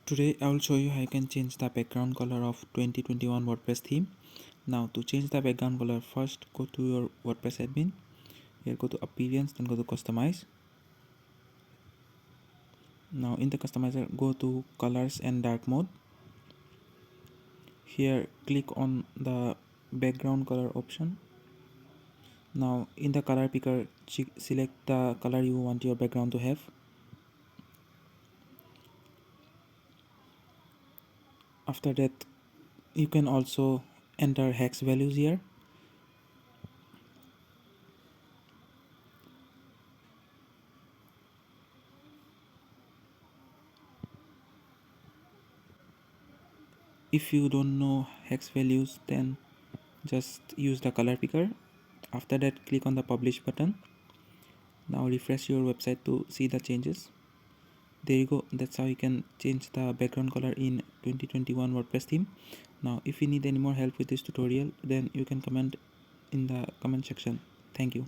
Today I will show you how you can change the background color of 2021 WordPress theme. Now to change the background color, first go to your WordPress admin. Here go to appearance, then go to customize. Now in the customizer, go to colors and dark mode. Here click on the background color option. Now in the color picker, select the color you want your background to have. After that, you can also enter hex values here. If you don't know hex values, then just use the color picker. After that, click on the publish button. Now refresh your website to see the changes. There you go. That's how you can change the background color in 2021 WordPress theme. Now if you need any more help with this tutorial, then you can comment in the comment section. Thank you.